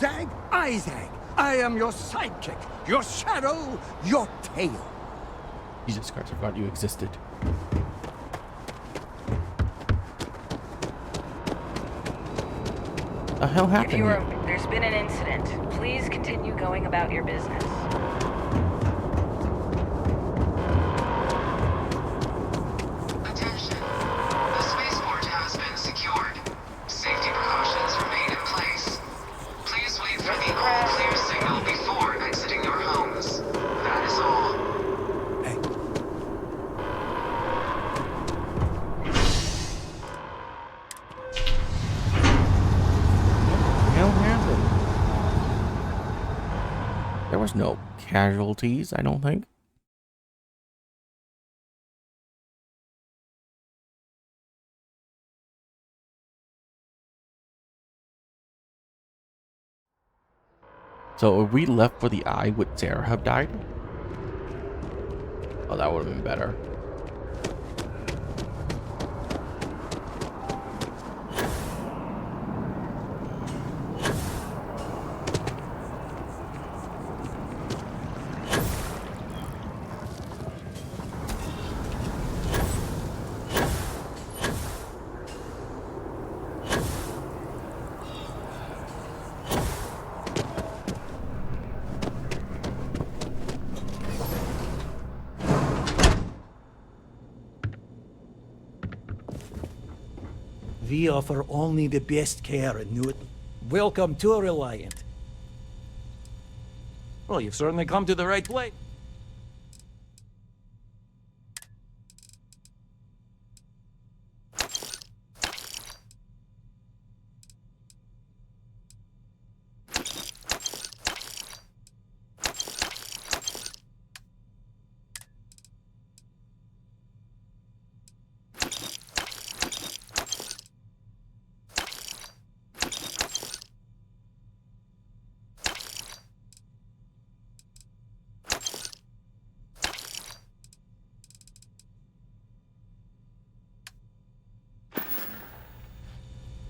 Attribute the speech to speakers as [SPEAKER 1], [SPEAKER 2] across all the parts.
[SPEAKER 1] zag, I zag. I am your sidekick, your shadow, your tail.
[SPEAKER 2] Jesus Christ, I forgot you existed. The hell happened here?
[SPEAKER 3] There's been an incident. Please continue going about your business.
[SPEAKER 4] Attention. The spaceport has been secured. Safety precautions remain in place. Please wait for the all-clear signal before exiting your homes. That is all.
[SPEAKER 1] Hey.
[SPEAKER 2] What happened? There was no casualties, I don't think. So if we left for the eye, would Sarah have died? Oh, that would have been better.
[SPEAKER 5] We offer only the best care in Newton. Welcome to Reliant. Well, you've certainly come to the right place.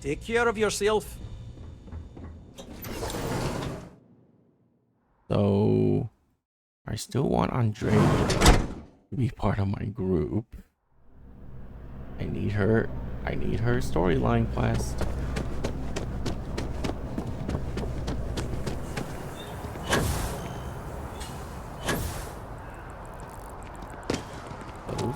[SPEAKER 5] Take care of yourself.
[SPEAKER 2] So I still want Andrea to be part of my group. I need her storyline quest. Oh.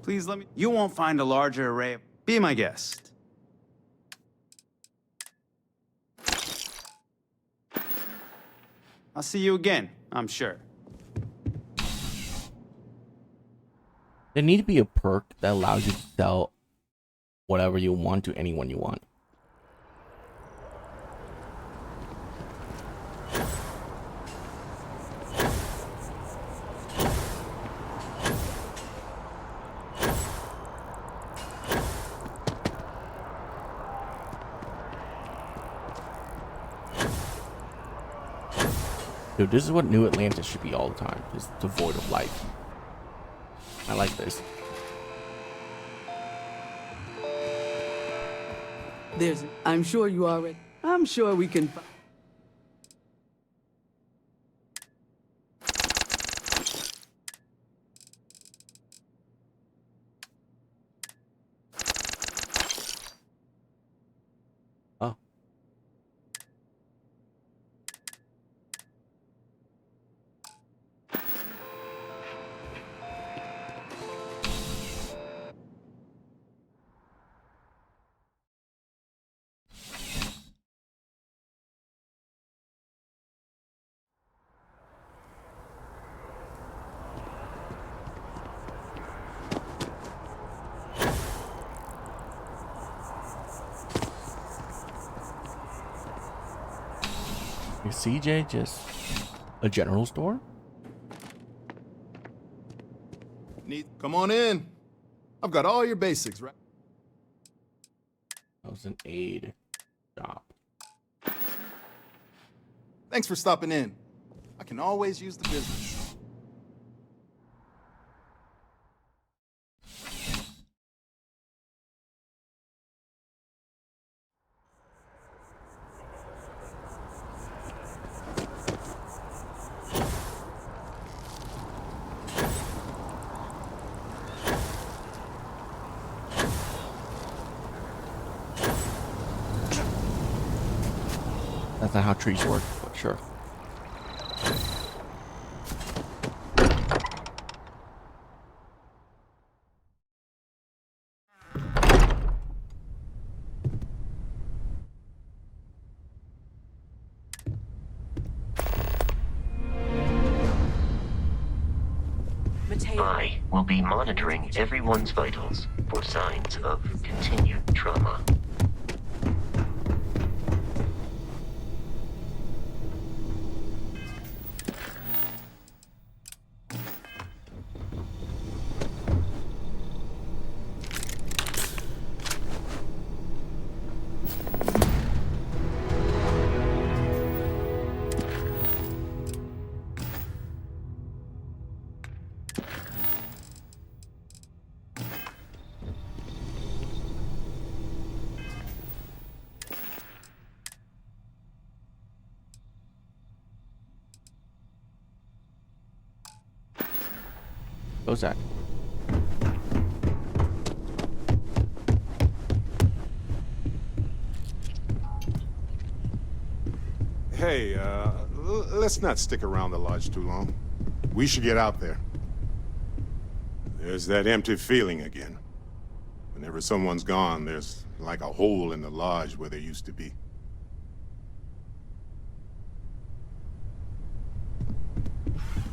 [SPEAKER 6] Please let me. You won't find a larger array. Be my guest. I'll see you again, I'm sure.
[SPEAKER 2] There need to be a perk that allows you to sell whatever you want to anyone you want. Dude, this is what New Atlantis should be all the time. Just devoid of life. I like this.
[SPEAKER 7] I'm sure you already. I'm sure we can.
[SPEAKER 2] Oh. Is CJ just a general store?
[SPEAKER 8] Come on in. I've got all your basics, right?
[SPEAKER 2] That was an aid shop.
[SPEAKER 8] Thanks for stopping in. I can always use the business.
[SPEAKER 2] That's not how trees work, but sure.
[SPEAKER 9] I will be monitoring everyone's vitals for signs of continued trauma.
[SPEAKER 2] What's that?
[SPEAKER 10] Hey, let's not stick around the lodge too long. We should get out there. There's that empty feeling again. Whenever someone's gone, there's like a hole in the lodge where there used to be.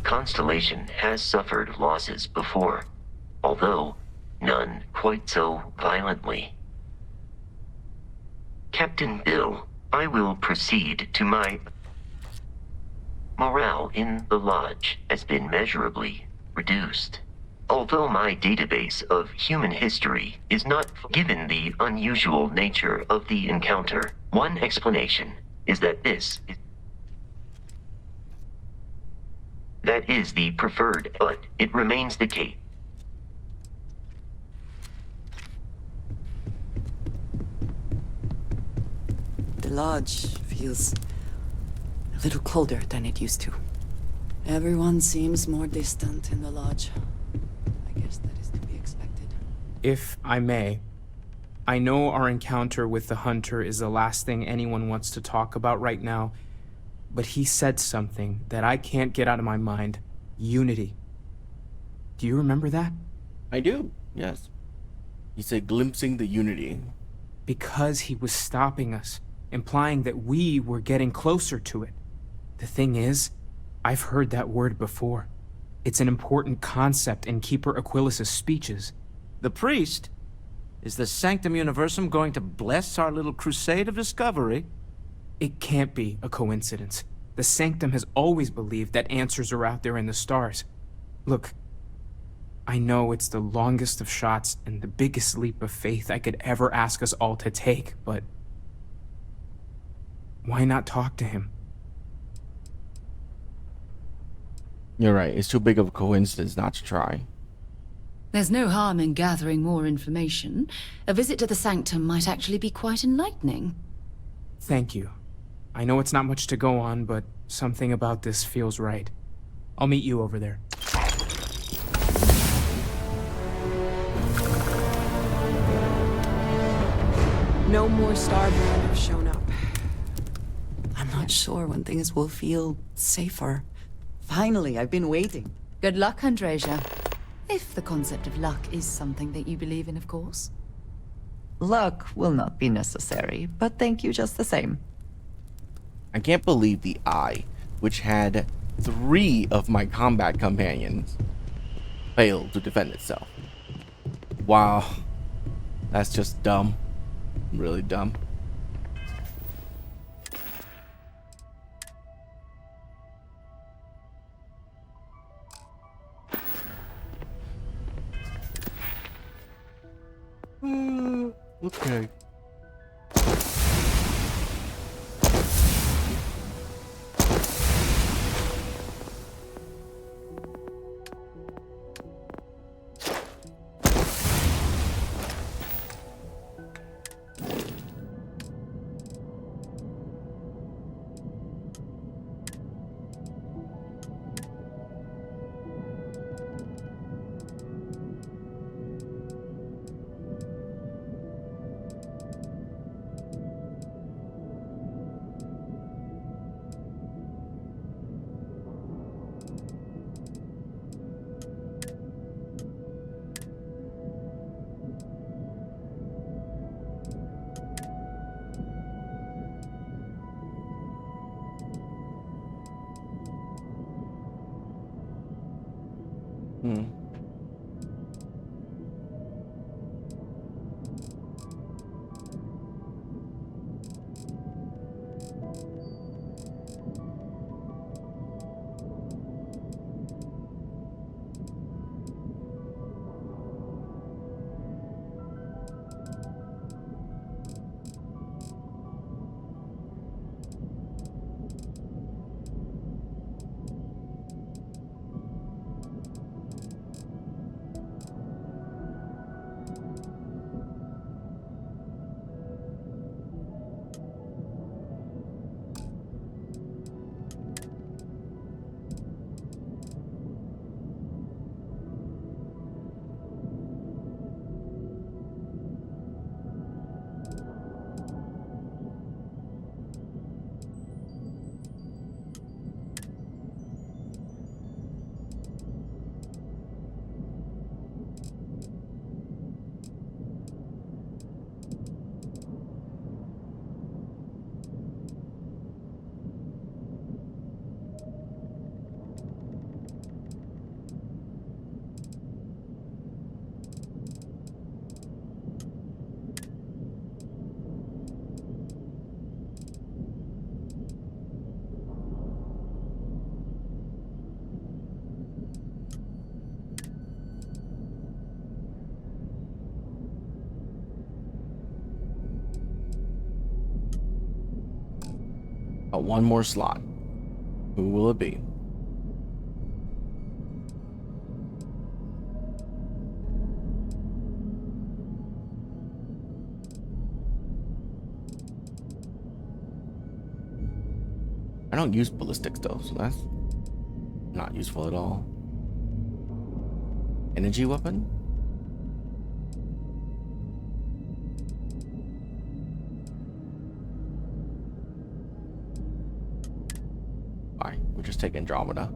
[SPEAKER 9] Constellation has suffered losses before, although none quite so violently. Captain Bill, I will proceed to my... Morale in the lodge has been measurably reduced. Although my database of human history is not given the unusual nature of the encounter, one explanation is that that is the preferred, but it remains the case.
[SPEAKER 7] The lodge feels a little colder than it used to. Everyone seems more distant in the lodge. I guess that is to be expected.
[SPEAKER 11] If I may, I know our encounter with the hunter is the last thing anyone wants to talk about right now, but he said something that I can't get out of my mind. Unity. Do you remember that?
[SPEAKER 2] I do, yes. He said glimpsing the unity.
[SPEAKER 11] Because he was stopping us, implying that we were getting closer to it. The thing is, I've heard that word before. It's an important concept in Keeper Aquilas's speeches.
[SPEAKER 5] The priest? Is the Sanctum Universum going to bless our little crusade of discovery?
[SPEAKER 11] It can't be a coincidence. The Sanctum has always believed that answers are out there in the stars. Look, I know it's the longest of shots and the biggest leap of faith I could ever ask us all to take, but why not talk to him?
[SPEAKER 2] You're right, it's too big of a coincidence not to try.
[SPEAKER 12] There's no harm in gathering more information. A visit to the Sanctum might actually be quite enlightening.
[SPEAKER 11] Thank you. I know it's not much to go on, but something about this feels right. I'll meet you over there.
[SPEAKER 7] No more Starborn have shown up. I'm not sure when things will feel safer. Finally, I've been waiting.
[SPEAKER 12] Good luck, Andreja. If the concept of luck is something that you believe in, of course.
[SPEAKER 13] Luck will not be necessary, but thank you just the same.
[SPEAKER 2] I can't believe the Eye, which had 3 of my combat companions, failed to defend itself. Wow. That's just dumb. Really dumb. Okay. One more slot. Who will it be? I don't use ballistics though, so that's not useful at all. Energy weapon? Alright, we'll just take Andromeda.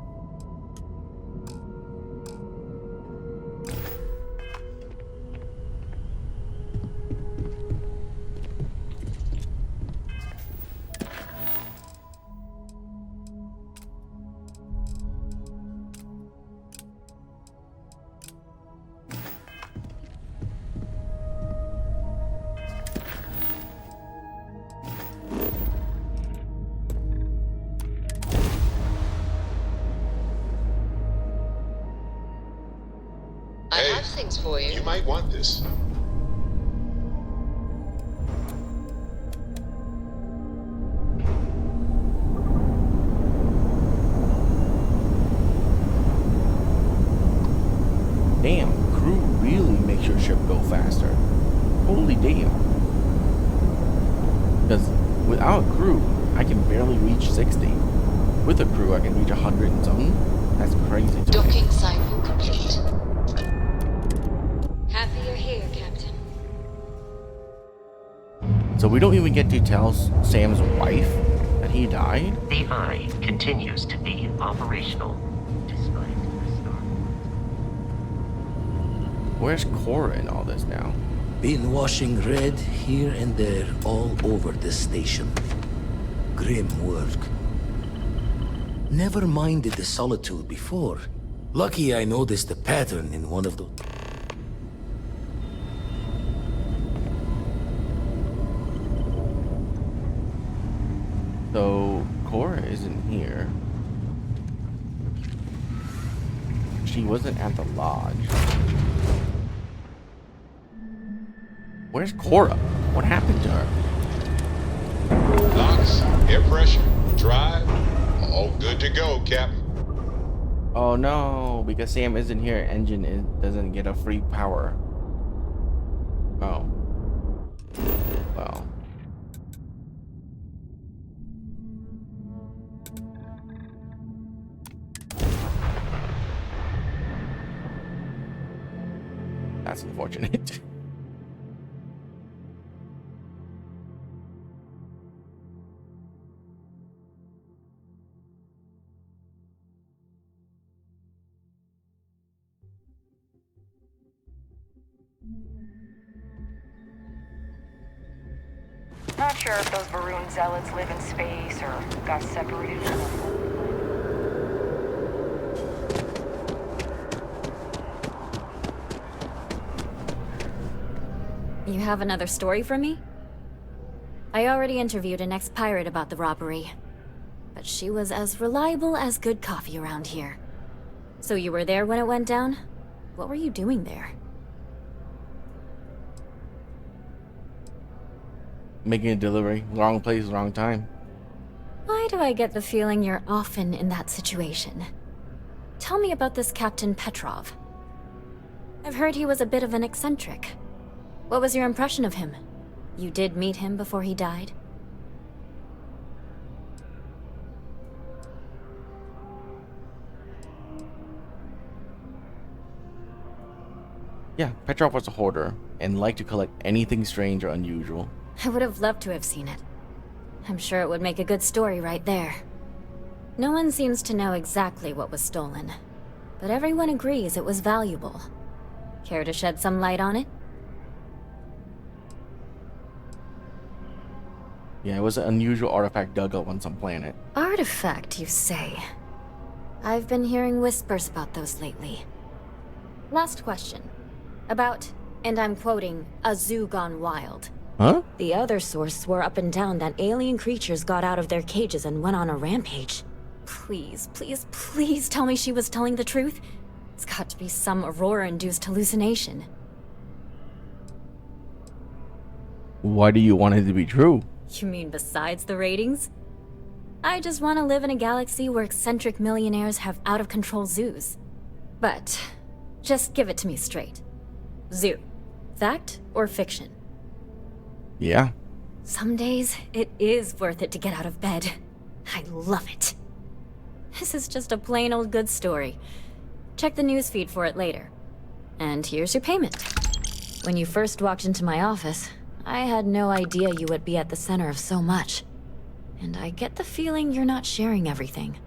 [SPEAKER 14] I have things for you.
[SPEAKER 10] You might want this.
[SPEAKER 2] Damn, crew really makes your ship go faster. Holy damn. Because without a crew, I can barely reach 60. With a crew, I can reach 100 and something. That's crazy to me.
[SPEAKER 14] Docking cycle complete. Happy you're here, Captain.
[SPEAKER 2] So we don't even get to tell Sam's wife that he died?
[SPEAKER 9] The Eye continues to be operational, despite the storm.
[SPEAKER 2] Where's Cora in all this now?
[SPEAKER 1] Been washing red here and there all over the station. Grim work. Never minded the solitude before. Lucky I noticed a pattern in one of those.
[SPEAKER 2] So Cora isn't here. She wasn't at the lodge. Where's Cora? What happened to her?
[SPEAKER 10] Locks, air pressure, drive, all good to go, Captain.
[SPEAKER 2] Oh no, because Sam isn't here, doesn't get a free power. Oh. Well. That's unfortunate.
[SPEAKER 3] Not sure if those Varun zealots live in space or got separated from them.
[SPEAKER 15] You have another story for me? I already interviewed an ex-pirate about the robbery, but she was as reliable as good coffee around here. So you were there when it went down? What were you doing there?
[SPEAKER 2] Making a delivery. Wrong place, wrong time.
[SPEAKER 15] Why do I get the feeling you're often in that situation? Tell me about this Captain Petrov. I've heard he was a bit of an eccentric. What was your impression of him? You did meet him before he died?
[SPEAKER 2] Yeah, Petrov was a hoarder and liked to collect anything strange or unusual.
[SPEAKER 15] I would have loved to have seen it. I'm sure it would make a good story right there. No one seems to know exactly what was stolen, but everyone agrees it was valuable. Care to shed some light on it?
[SPEAKER 2] Yeah, it was an unusual artifact dug up on some planet.
[SPEAKER 15] Artifact, you say? I've been hearing whispers about those lately. Last question. About, and I'm quoting, a zoo gone wild.
[SPEAKER 2] Huh?
[SPEAKER 15] The other source swore up and down that alien creatures got out of their cages and went on a rampage. Please, please, please tell me she was telling the truth. It's got to be some Aurora-induced hallucination.
[SPEAKER 2] Why do you want it to be true?
[SPEAKER 15] You mean besides the ratings? I just want to live in a galaxy where eccentric millionaires have out-of-control zoos. But, just give it to me straight. Zoo. Fact or fiction?
[SPEAKER 2] Yeah.
[SPEAKER 15] Some days, it is worth it to get out of bed. I love it. This is just a plain old good story. Check the newsfeed for it later. And here's your payment. When you first walked into my office, I had no idea you would be at the center of so much. And I get the feeling you're not sharing everything.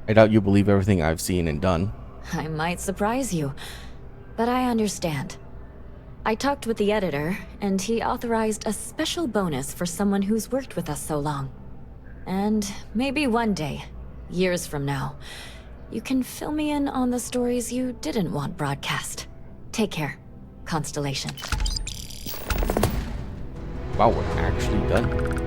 [SPEAKER 2] I doubt you believe everything I've seen and done.
[SPEAKER 15] I might surprise you, but I understand. I talked with the editor, and he authorized a special bonus for someone who's worked with us so long. And maybe one day, years from now, you can fill me in on the stories you didn't want broadcast. Take care, Constellation.
[SPEAKER 2] Wow, we're actually done.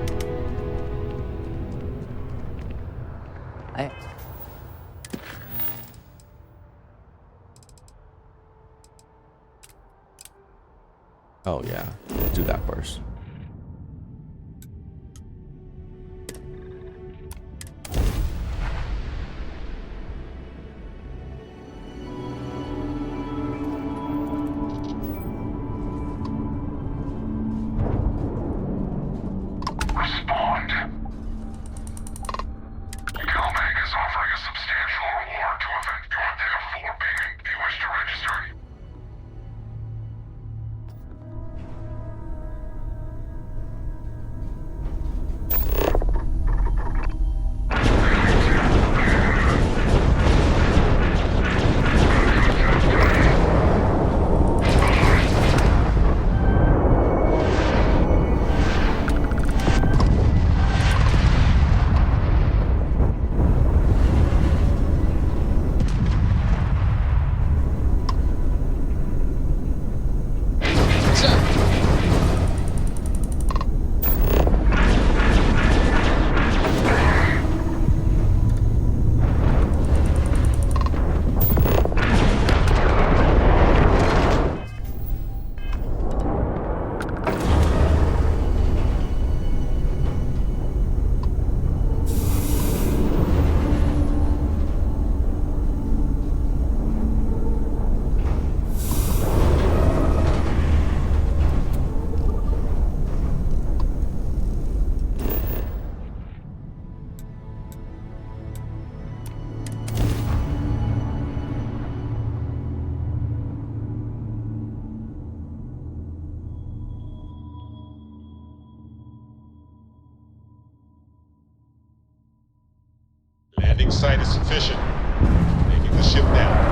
[SPEAKER 2] Oh yeah, let's do that first.
[SPEAKER 16] Respond. Galbank is offering a substantial reward to avenge your therefore being. Do you wish to register?
[SPEAKER 10] Landing site is sufficient. Taking the ship down.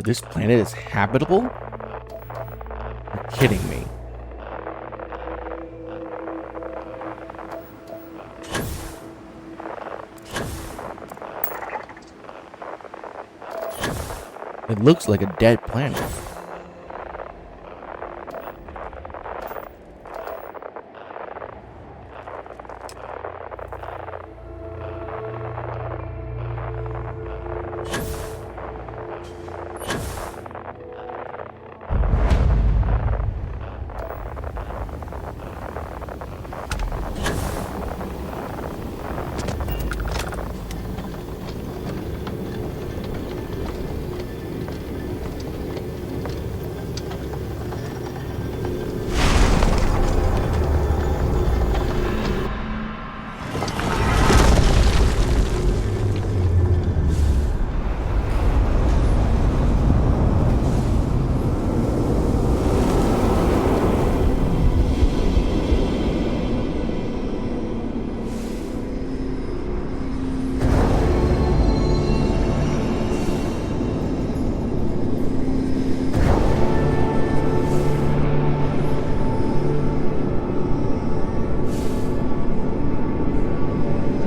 [SPEAKER 2] This planet is habitable? You're kidding me. It looks like a dead planet.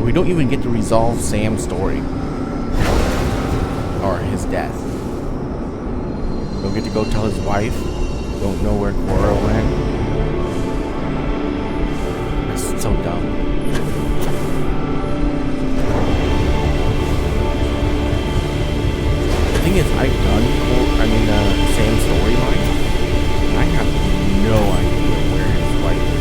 [SPEAKER 2] We don't even get to resolve Sam's story. Or his death. Don't get to go tell his wife. Don't know where Cora went. That's so dumb. The thing is, I've done Sam's storyline. And I have no idea where his wife is.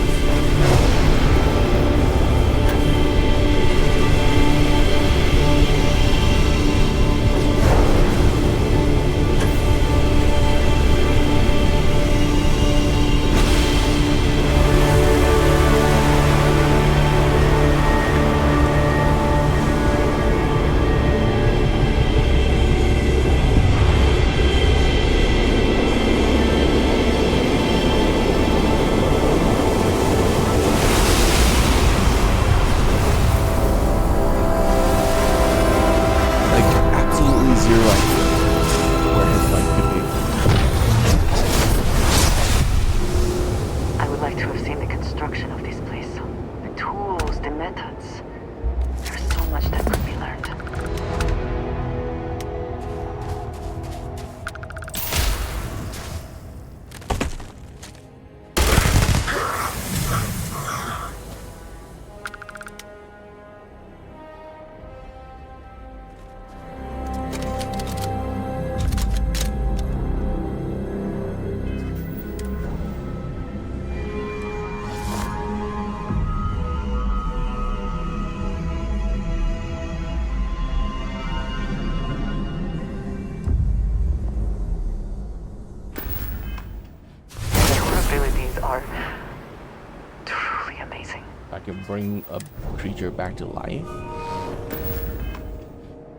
[SPEAKER 2] Bring a creature back to life.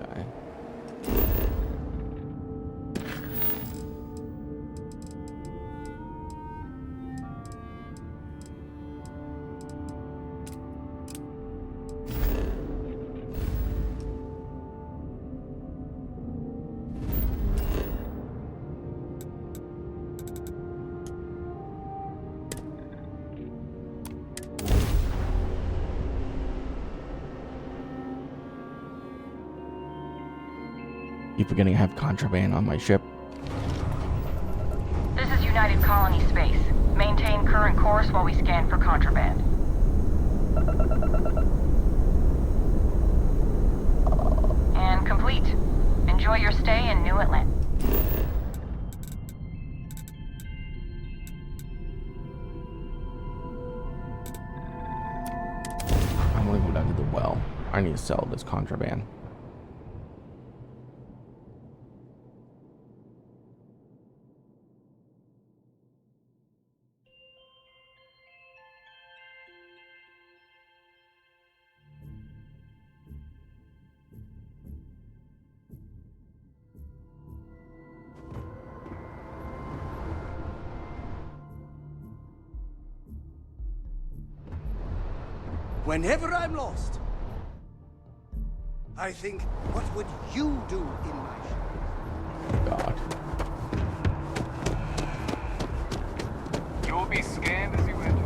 [SPEAKER 2] Okay. Keep forgetting I have contraband on my ship.
[SPEAKER 17] This is United Colony Space. Maintain current course while we scan for contraband. And complete. Enjoy your stay in New Atlantis.
[SPEAKER 2] I'm gonna go down to the well. I need to sell this contraband.
[SPEAKER 18] Whenever I'm lost, I think, what would you do in my shoes?
[SPEAKER 2] God.
[SPEAKER 16] You will be scanned as you enter.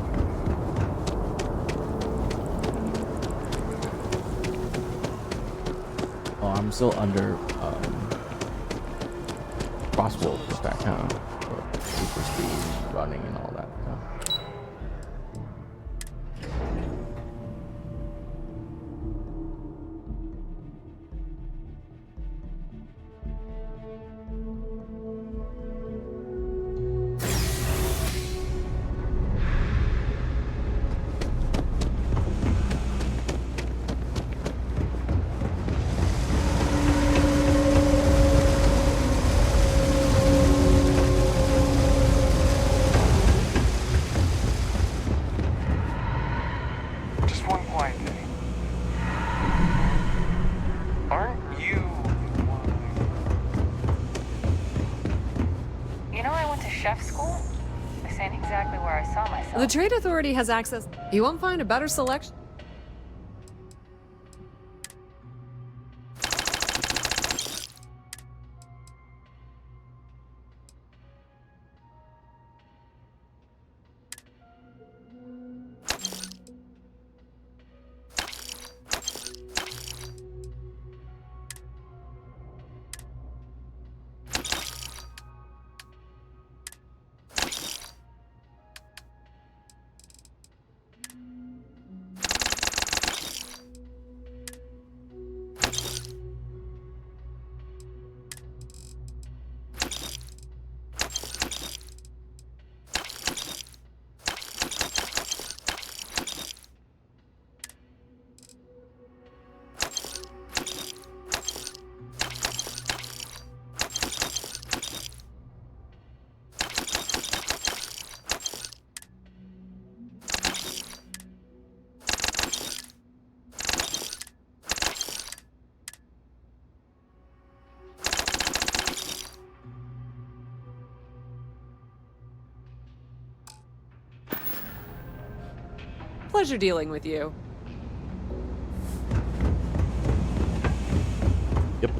[SPEAKER 2] Oh, I'm still under crossbow effect, huh? Super speed, running, and all that stuff.
[SPEAKER 16] Just one quiet day. Aren't you?
[SPEAKER 17] You know, I went to chef school. This ain't exactly where I saw myself.
[SPEAKER 19] The Trade Authority has access. You won't find a better selection. Pleasure dealing with you.
[SPEAKER 2] Yep.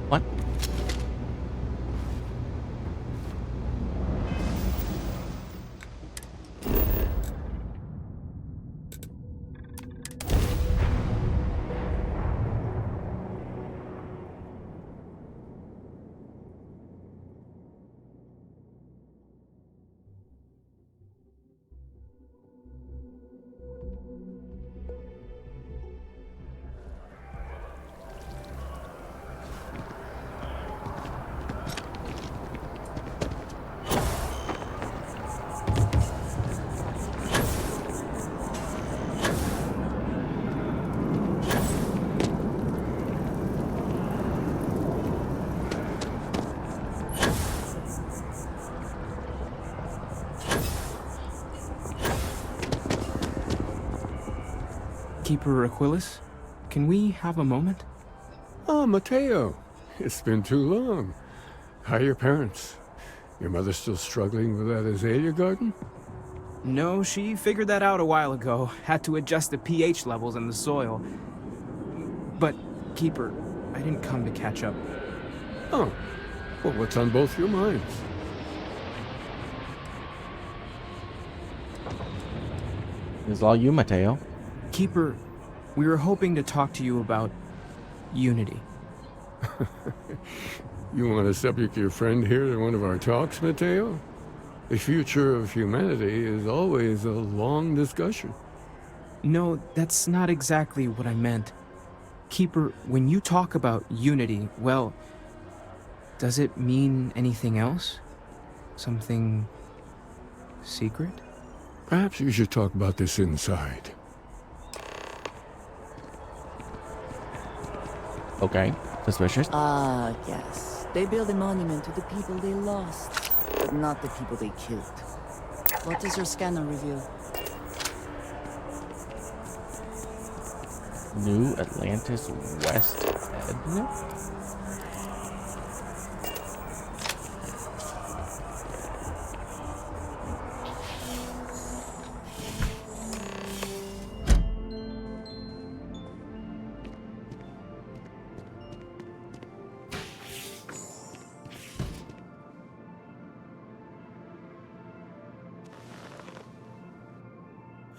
[SPEAKER 2] What?
[SPEAKER 11] Keeper Aquilus, can we have a moment?
[SPEAKER 20] Oh, Mateo. It's been too long. How are your parents? Your mother still struggling with that azalea garden?
[SPEAKER 11] No, she figured that out a while ago. Had to adjust the pH levels in the soil. But, Keeper, I didn't come to catch up.
[SPEAKER 20] Oh, well, what's on both your minds?
[SPEAKER 2] It's all you, Mateo.
[SPEAKER 11] Keeper, we were hoping to talk to you about unity.
[SPEAKER 20] You want to subject your friend here to one of our talks, Mateo? The future of humanity is always a long discussion.
[SPEAKER 11] No, that's not exactly what I meant. Keeper, when you talk about unity, well, does it mean anything else? Something secret?
[SPEAKER 20] Perhaps you should talk about this inside.
[SPEAKER 2] Okay, suspicious.
[SPEAKER 7] Ah, yes. They build a monument to the people they lost, but not the people they killed. What does your scanner reveal?
[SPEAKER 2] New Atlantis West Edna?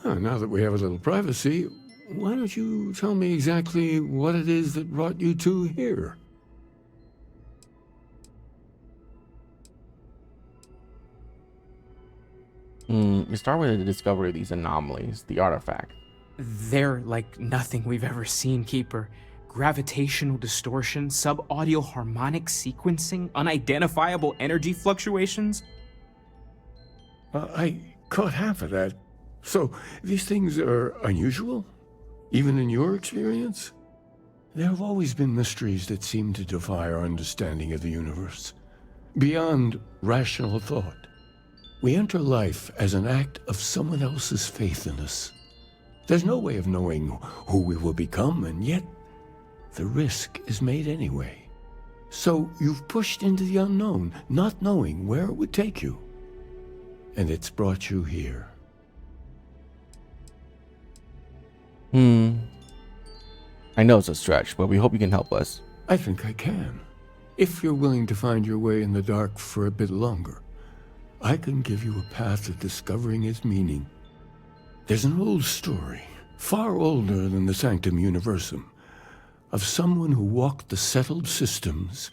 [SPEAKER 20] Now that we have a little privacy, why don't you tell me exactly what it is that brought you two here?
[SPEAKER 2] You start with the discovery of these anomalies, the artifact.
[SPEAKER 11] They're like nothing we've ever seen, Keeper. Gravitational distortion, sub-audio harmonic sequencing, unidentifiable energy fluctuations.
[SPEAKER 20] I caught half of that. So, these things are unusual? Even in your experience? There have always been mysteries that seem to defy our understanding of the universe. Beyond rational thought. We enter life as an act of someone else's faith in us. There's no way of knowing who we will become, and yet the risk is made anyway. So you've pushed into the unknown, not knowing where it would take you. And it's brought you here.
[SPEAKER 2] I know it's a stretch, but we hope you can help us.
[SPEAKER 20] I think I can. If you're willing to find your way in the dark for a bit longer, I can give you a path to discovering its meaning. There's an old story, far older than the Sanctum Universum, of someone who walked the settled systems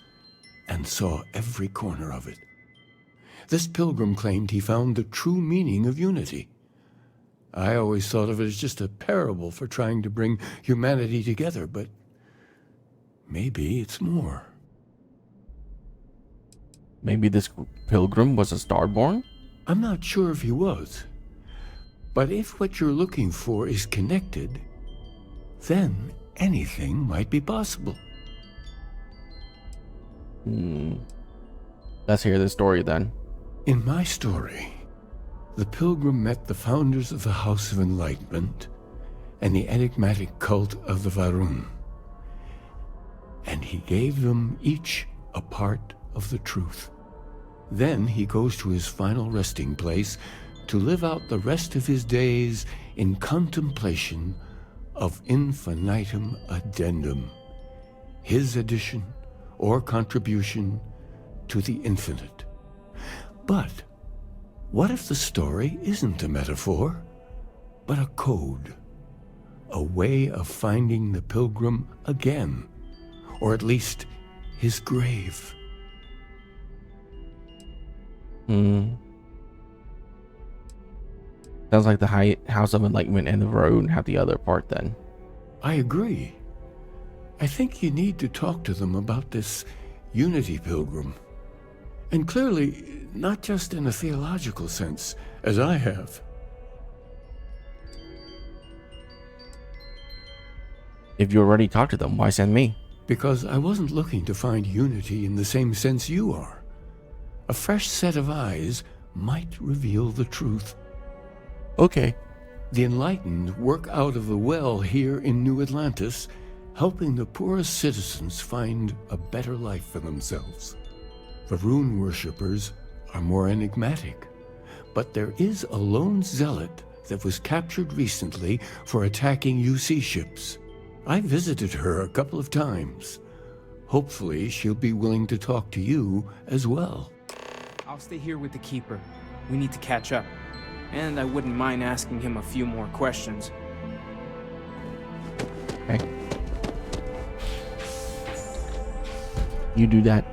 [SPEAKER 20] and saw every corner of it. This pilgrim claimed he found the true meaning of unity. I always thought of it as just a parable for trying to bring humanity together, but maybe it's more.
[SPEAKER 2] Maybe this pilgrim was a Starborn?
[SPEAKER 20] I'm not sure if he was. But if what you're looking for is connected, then anything might be possible.
[SPEAKER 2] Let's hear the story then.
[SPEAKER 20] In my story, the pilgrim met the founders of the House of Enlightenment and the enigmatic cult of the Varun. And he gave them each a part of the truth. Then he goes to his final resting place to live out the rest of his days in contemplation of infinitum addendum, his addition or contribution to the infinite. But what if the story isn't a metaphor, but a code, a way of finding the pilgrim again, or at least his grave?
[SPEAKER 2] Sounds like the House of Enlightenment and the Road have the other part then.
[SPEAKER 20] I agree. I think you need to talk to them about this unity pilgrim. And clearly, not just in a theological sense, as I have.
[SPEAKER 2] If you already talked to them, why send me?
[SPEAKER 20] Because I wasn't looking to find unity in the same sense you are. A fresh set of eyes might reveal the truth.
[SPEAKER 2] Okay.
[SPEAKER 20] The enlightened work out of the well here in New Atlantis, helping the poorest citizens find a better life for themselves. The rune worshippers are more enigmatic, but there is a lone zealot that was captured recently for attacking UC ships. I visited her a couple of times. Hopefully she'll be willing to talk to you as well.
[SPEAKER 11] I'll stay here with the Keeper. We need to catch up. And I wouldn't mind asking him a few more questions.
[SPEAKER 2] Okay. You do that.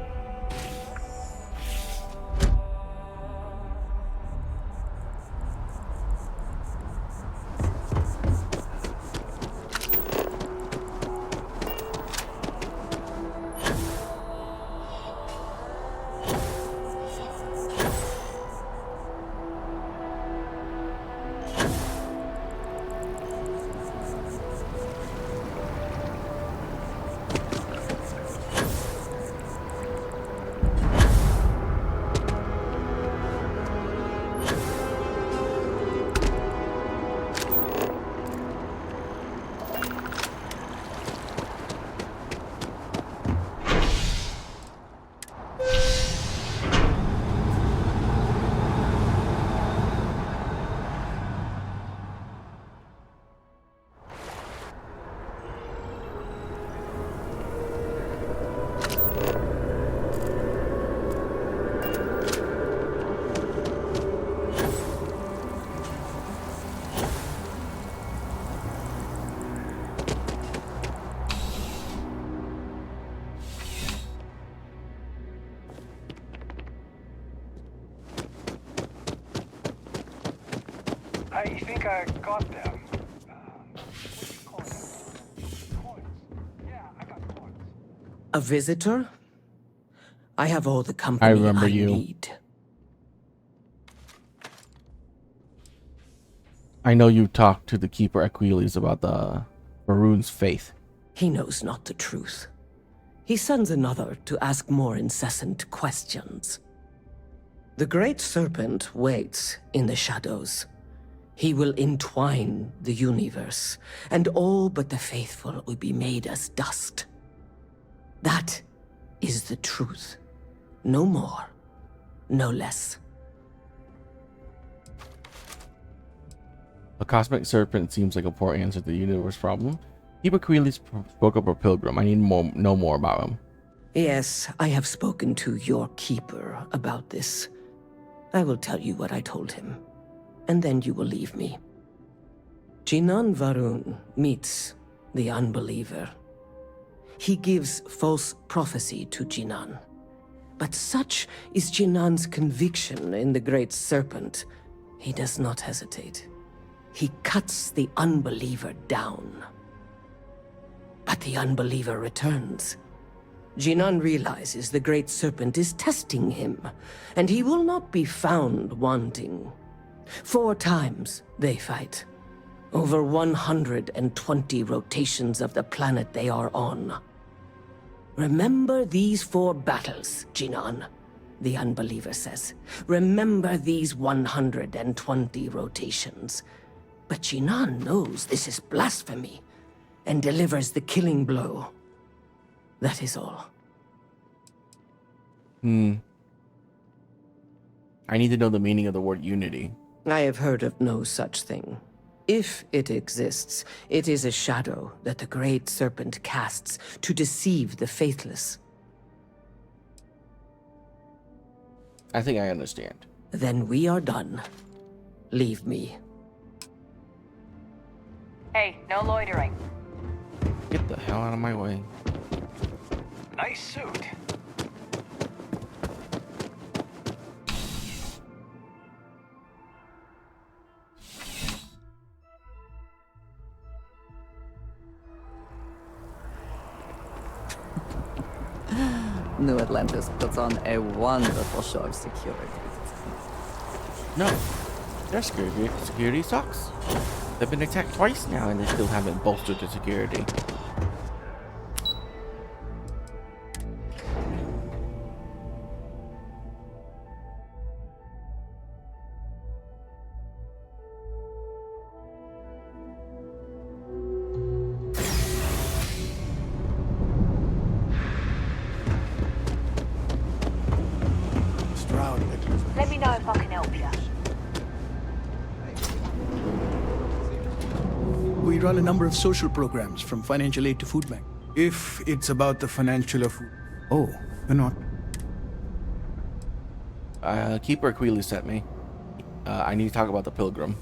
[SPEAKER 16] think I got them.
[SPEAKER 18] A visitor? I have all the company
[SPEAKER 2] I remember you.
[SPEAKER 18] need.
[SPEAKER 2] I know you talked to the Keeper Aquiles about the Maroon's faith.
[SPEAKER 18] He knows not the truth. He sends another to ask more incessant questions. The Great Serpent waits in the shadows. He will entwine the universe, and all but the faithful will be made as dust. That is the truth. No more, no less.
[SPEAKER 2] A cosmic serpent seems like a poor answer to the universe problem. Keeper Aquiles spoke up a pilgrim. I need know more about him.
[SPEAKER 18] Yes, I have spoken to your keeper about this. I will tell you what I told him, and then you will leave me. Jinan Varun meets the unbeliever. He gives false prophecy to Jinan. But such is Jinan's conviction in the Great Serpent, he does not hesitate. He cuts the unbeliever down. But the unbeliever returns. Jinan realizes the Great Serpent is testing him, and he will not be found wanting. 4 times they fight. Over 120 rotations of the planet they are on. Remember these 4 battles, Jinan, the unbeliever says. Remember these 120 rotations. But Jinan knows this is blasphemy, and delivers the killing blow. That is all.
[SPEAKER 2] I need to know the meaning of the word unity.
[SPEAKER 18] I have heard of no such thing. If it exists, it is a shadow that the Great Serpent casts to deceive the faithless.
[SPEAKER 2] I think I understand.
[SPEAKER 18] Then we are done. Leave me.
[SPEAKER 17] Hey, no loitering.
[SPEAKER 2] Get the hell out of my way.
[SPEAKER 16] Nice suit.
[SPEAKER 13] New Atlantis puts on a wonderful show of security.
[SPEAKER 2] No, their security sucks. They've been attacked twice now and they still haven't bolstered the security.
[SPEAKER 14] Let me know if I can help you.
[SPEAKER 21] We run a number of social programs, from financial aid to food bank. If it's about the financial of... Oh, we're not.
[SPEAKER 2] Keeper Aquiles sent me. I need to talk about the Pilgrim.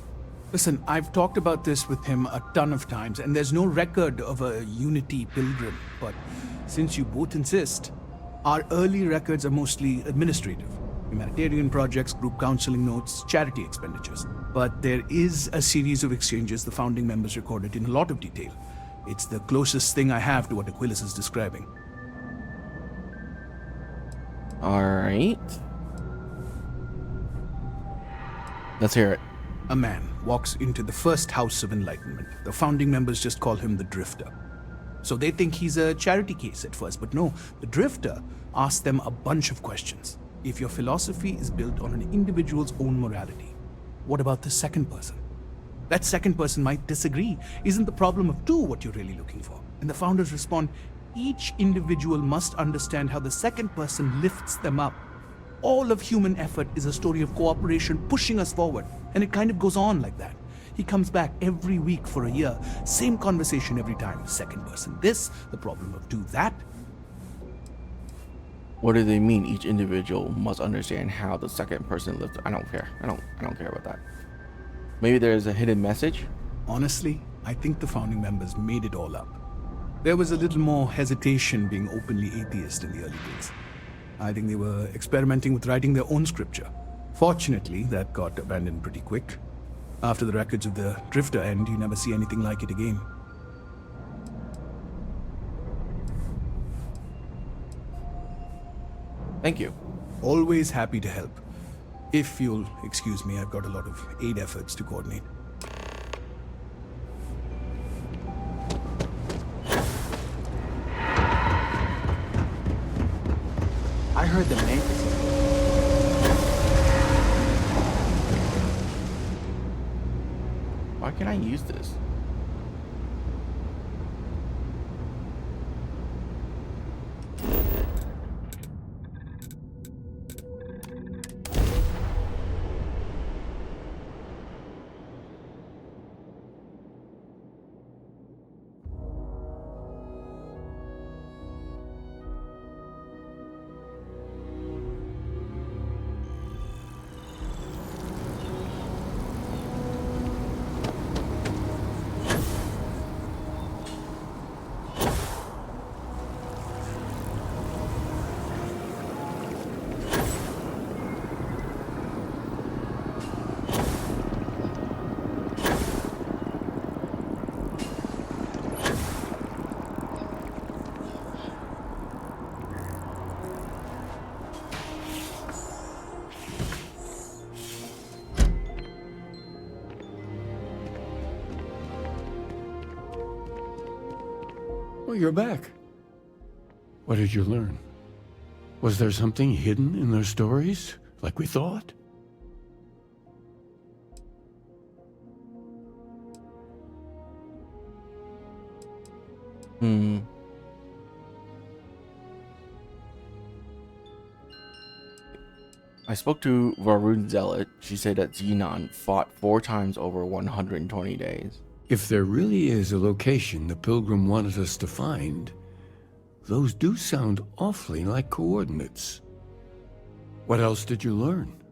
[SPEAKER 21] Listen, I've talked about this with him a ton of times, and there's no record of a Unity Pilgrim. But since you both insist, our early records are mostly administrative. Humanitarian projects, group counseling notes, charity expenditures. But there is a series of exchanges the founding members recorded in a lot of detail. It's the closest thing I have to what Aquiles is describing.
[SPEAKER 2] Alright. Let's hear it.
[SPEAKER 21] A man walks into the first House of Enlightenment. The founding members just call him the Drifter. So they think he's a charity case at first, but no, the Drifter asks them a bunch of questions. If your philosophy is built on an individual's own morality, what about the second person? That second person might disagree. Isn't the problem of 2 what you're really looking for? And the founders respond, each individual must understand how the second person lifts them up. All of human effort is a story of cooperation pushing us forward, and it kind of goes on like that. He comes back every week for a year, same conversation every time. Second person this, the problem of 2 that.
[SPEAKER 2] What do they mean? Each individual must understand how the second person lives. I don't care. I don't care about that. Maybe there's a hidden message.
[SPEAKER 21] Honestly, I think the founding members made it all up. There was a little more hesitation being openly atheist in the early days. I think they were experimenting with writing their own scripture. Fortunately, that got abandoned pretty quick. After the records of the Drifter end, you never see anything like it again.
[SPEAKER 2] Thank you.
[SPEAKER 21] Always happy to help. If you'll excuse me, I've got a lot of aid efforts to coordinate.
[SPEAKER 5] I heard the name.
[SPEAKER 2] Why can't I use this?
[SPEAKER 20] Oh, you're back. What did you learn? Was there something hidden in their stories, like we thought?
[SPEAKER 2] I spoke to Varun Zealot. She said that Xenon fought 4 times over 120 days.
[SPEAKER 20] If there really is a location the Pilgrim wanted us to find, those do sound awfully like coordinates. What else did you learn?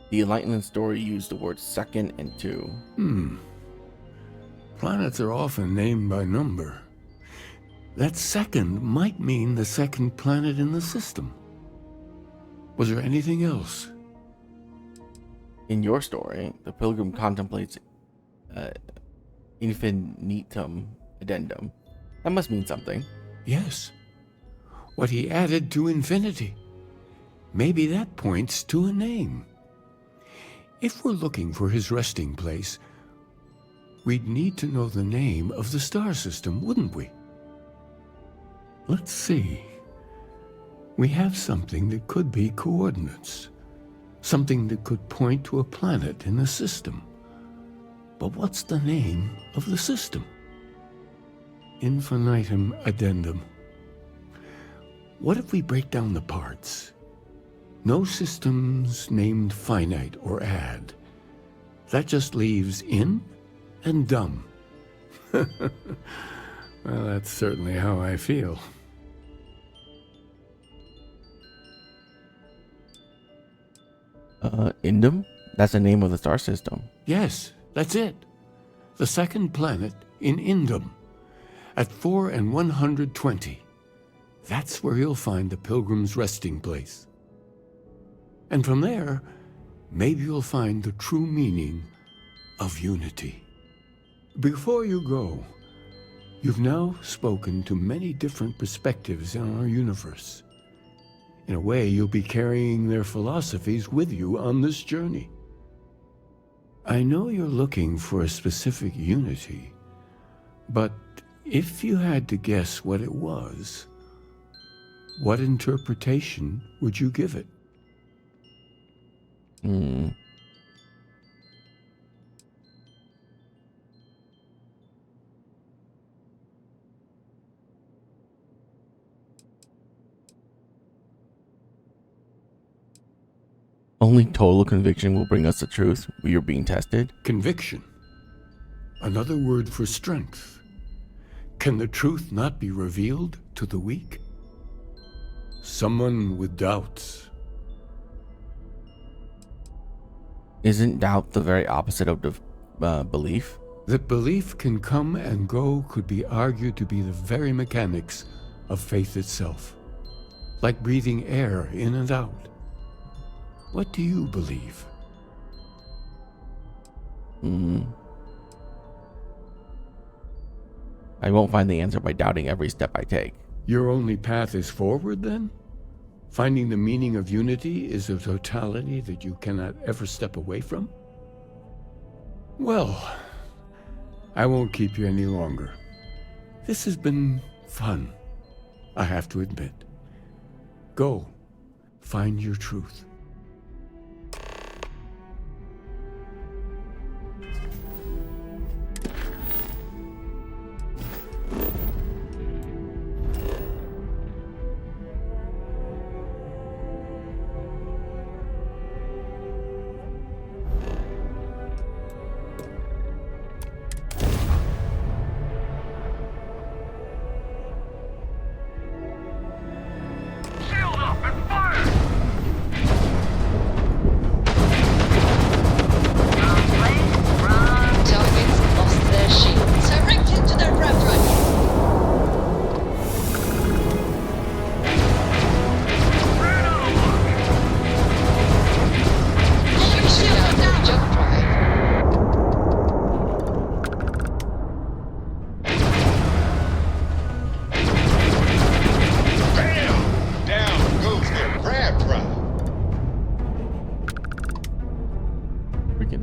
[SPEAKER 2] The Enlightenment story used the words second and 2.
[SPEAKER 20] Planets are often named by number. That second might mean the second planet in the system. Was there anything else?
[SPEAKER 2] In your story, the Pilgrim contemplates infinitum addendum. That must mean something.
[SPEAKER 20] Yes. What he added to infinity. Maybe that points to a name. If we're looking for his resting place, we'd need to know the name of the star system, wouldn't we? Let's see. We have something that could be coordinates. Something that could point to a planet in the system. But what's the name of the system? Infinitum addendum. What if we break down the parts? No systems named finite or add. That just leaves in and dumb. Well, that's certainly how I feel.
[SPEAKER 2] Indum? That's the name of the star system.
[SPEAKER 20] Yes, that's it. The second planet in Indum. At 4 and 120. That's where you'll find the Pilgrim's resting place. And from there, maybe you'll find the true meaning of unity. Before you go, you've now spoken to many different perspectives in our universe. In a way, you'll be carrying their philosophies with you on this journey. I know you're looking for a specific unity, but if you had to guess what it was, what interpretation would you give it?
[SPEAKER 2] Only total conviction will bring us the truth. We are being tested.
[SPEAKER 20] Conviction. Another word for strength. Can the truth not be revealed to the weak? Someone with doubts.
[SPEAKER 2] Isn't doubt the very opposite of the belief?
[SPEAKER 20] That belief can come and go could be argued to be the very mechanics of faith itself. Like breathing air in and out. What do you believe?
[SPEAKER 2] I won't find the answer by doubting every step I take.
[SPEAKER 20] Your only path is forward, then? Finding the meaning of unity is a totality that you cannot ever step away from? Well, I won't keep you any longer. This has been fun, I have to admit. Go, find your truth.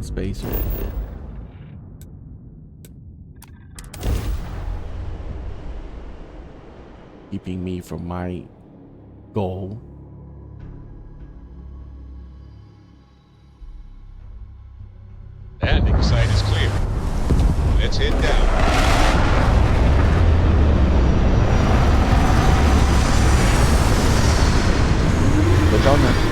[SPEAKER 2] Space. Keeping me from my goal.
[SPEAKER 4] Landing site is clear. Let's head down.
[SPEAKER 2] What's on that?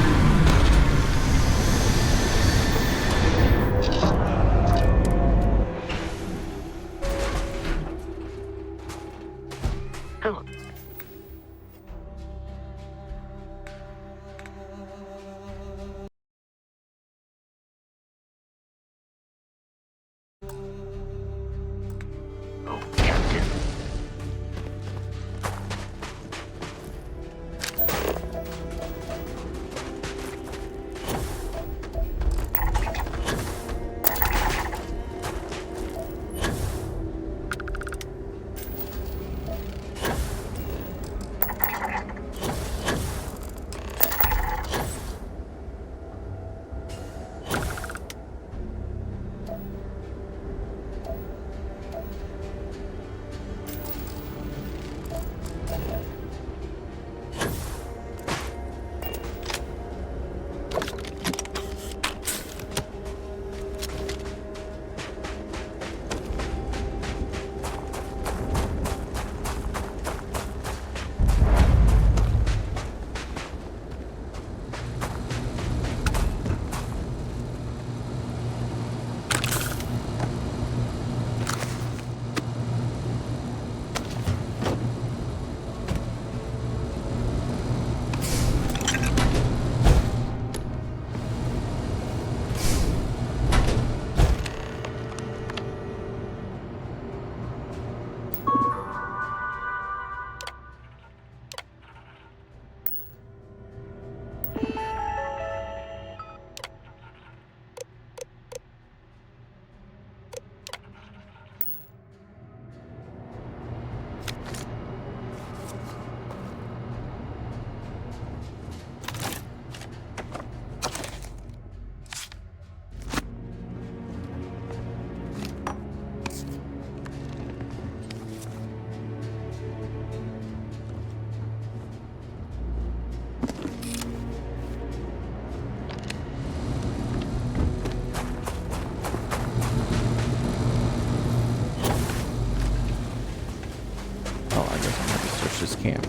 [SPEAKER 2] Camp.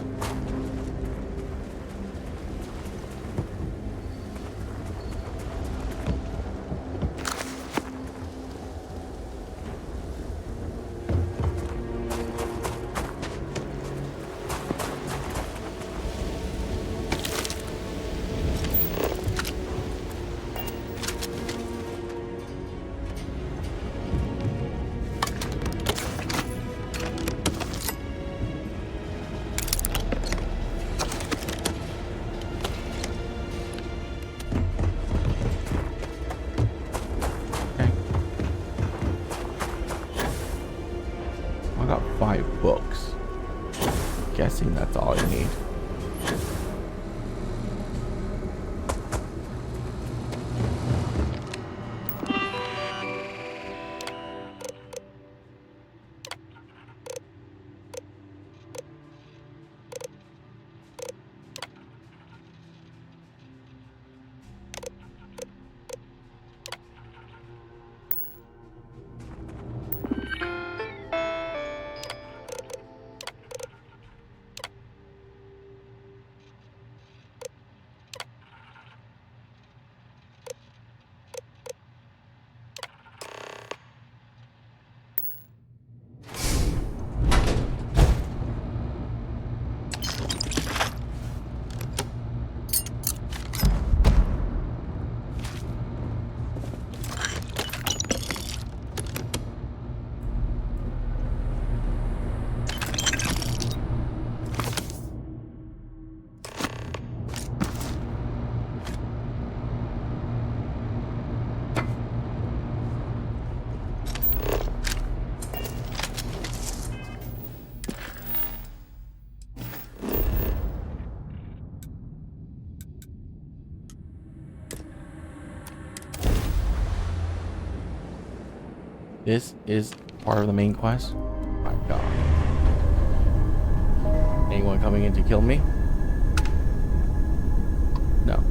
[SPEAKER 2] 5 books. Guessing that's all you need. This is part of the main quest. My God. Anyone coming in to kill me? No.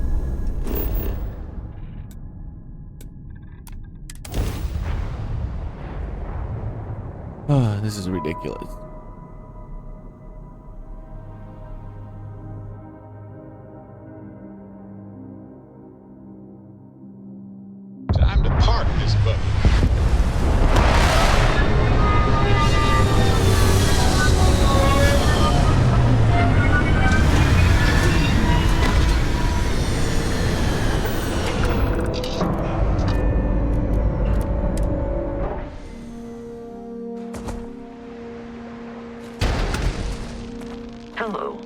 [SPEAKER 2] This is ridiculous.
[SPEAKER 4] Time to park this buggy.
[SPEAKER 9] Hello.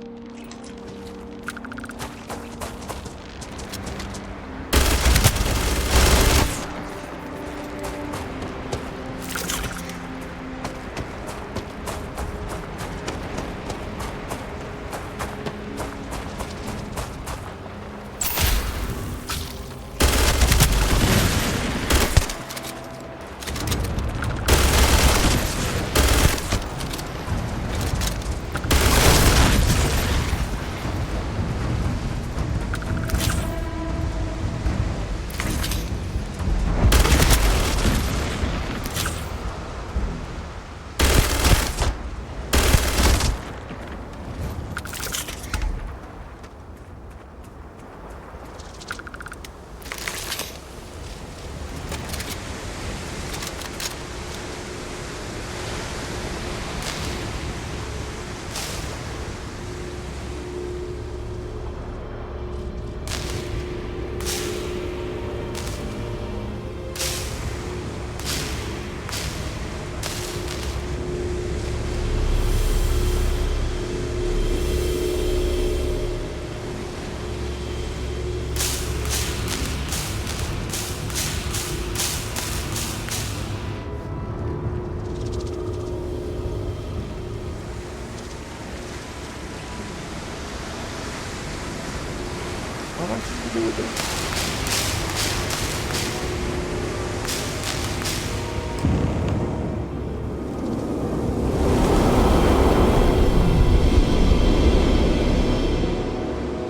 [SPEAKER 2] What am I supposed to do with this?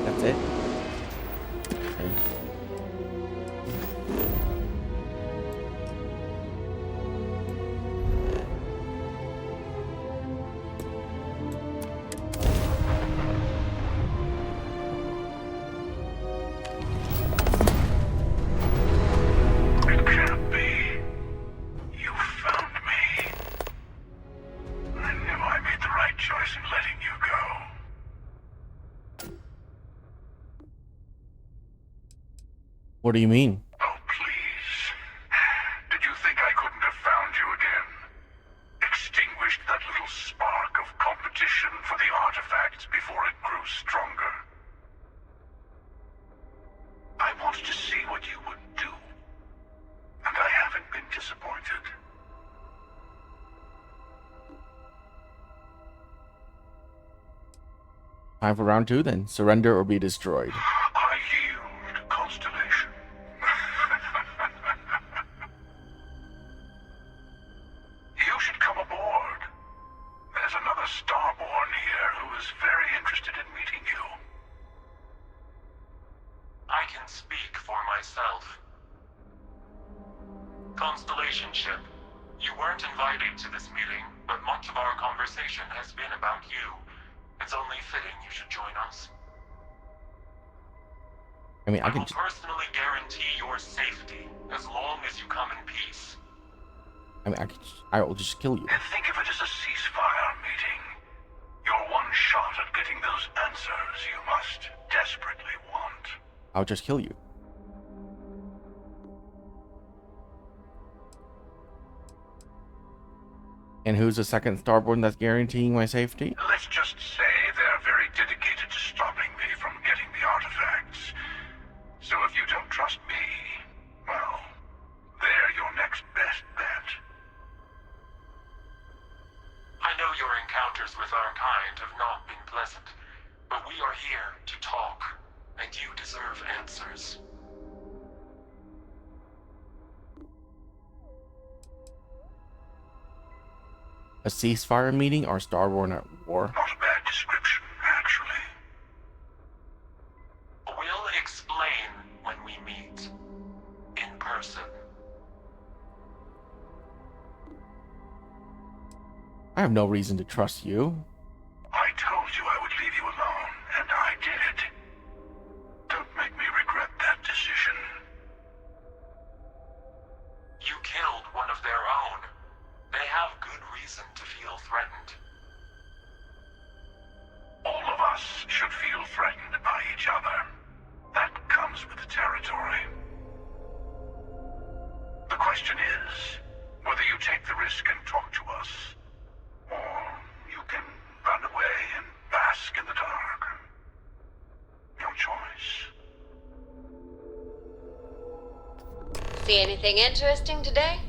[SPEAKER 2] That's it? Okay. What do you mean?
[SPEAKER 16] Oh, please. Did you think I couldn't have found you again? Extinguished that little spark of competition for the artifacts before it grew stronger. I wanted to see what you would do. And I haven't been disappointed.
[SPEAKER 2] Time for round 2 then. Surrender or be destroyed.
[SPEAKER 16] I yield, Constellation. You should come aboard. There's another Starborn here who is very interested in meeting you.
[SPEAKER 6] I can speak for myself. Constellation ship, you weren't invited to this meeting, but much of our conversation has been about you. It's only fitting you should join us.
[SPEAKER 2] I mean, I
[SPEAKER 6] will
[SPEAKER 2] can.
[SPEAKER 6] personally guarantee your safety as long as you come in peace.
[SPEAKER 2] I mean, I will just kill you.
[SPEAKER 16] Think of it as a ceasefire meeting. Your one shot at getting those answers you must desperately want.
[SPEAKER 2] I'll just kill you. And who's the second Starborn that's guaranteeing my safety?
[SPEAKER 16] Let's just say they're very dedicated to stopping me from getting the artifacts. So if you don't trust me, well, they're your next best bet.
[SPEAKER 6] I know your encounters with our kind have not been pleasant, but we are here to talk, and you deserve answers.
[SPEAKER 2] A ceasefire meeting or Starborn at war?
[SPEAKER 16] Not a bad description, actually.
[SPEAKER 6] We'll explain when we meet. In person.
[SPEAKER 2] I have no reason to trust you.
[SPEAKER 16] I told you I would leave you alone, and I did. Don't make me regret that decision.
[SPEAKER 6] You killed one of their own. They have good reason to feel threatened.
[SPEAKER 16] All of us should feel threatened by each other. That comes with the territory. The question is, whether you take the risk and talk to us, or you can run away and bask in the dark. Your choice.
[SPEAKER 22] See anything interesting today?